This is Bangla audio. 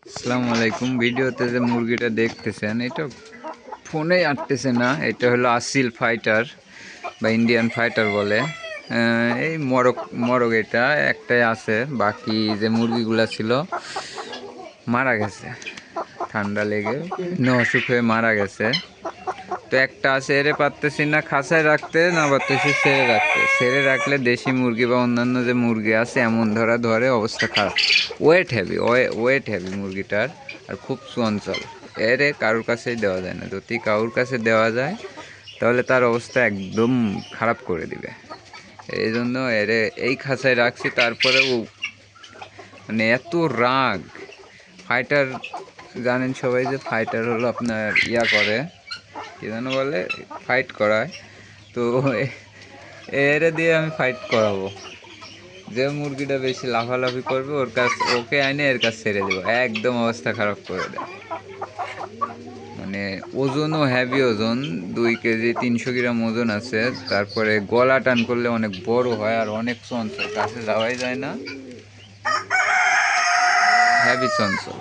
আসসালামু আলাইকুম। ভিডিওতে যে মুরগিটা দেখতেছেন এটা ফোনেই আটতেছে না। এটা হলো আসিল ফাইটার বা ইন্ডিয়ান ফাইটার বলে। এই মরগ এটা একটাই আছে, বাকি যে মুরগিগুলা ছিল মারা গেছে, ঠান্ডা লেগে অসুখ হয়ে মারা গেছে। তো একটা আছে, এরে পারতেছি না খাঁচায় রাখতে, না পারতেছি ছেড়ে রাখতে। ছেড়ে রাখলে দেশি মুরগি বা অন্যান্য যে মুরগি আছে এমন ধরে অবস্থা খারাপ। ওয়েট হেভি মুরগিটার, আর খুব চঞ্চল। এরে কারোর কাছেই দেওয়া যায় না। যদি কারোর কাছে দেওয়া যায় তাহলে তার অবস্থা একদম খারাপ করে দিবে। এই জন্য এরে এই খাঁচায় রাখছি। তারপরেও মানে এত রাগ। ফাইটার জানেন সবাই যে ফাইটার হলো আপনার করে, কি যেন বলে, ফাইট করায়। তো এরে দিয়ে আমি ফাইট করাবো। যে মুরগিটা বেশি লাফালাফি করবে ওকে আইনে এর কাছে ছেড়ে দেবো, একদম অবস্থা খারাপ করে দেয়। মানে ওজনও হেভি, ওজন 2 কেজি 300 গ্রাম ওজন আছে। তারপরে গলা টান করলে অনেক বড় হয় আর অনেক চঞ্চল, কাছে যাওয়াই যায় না, হেভি চঞ্চল।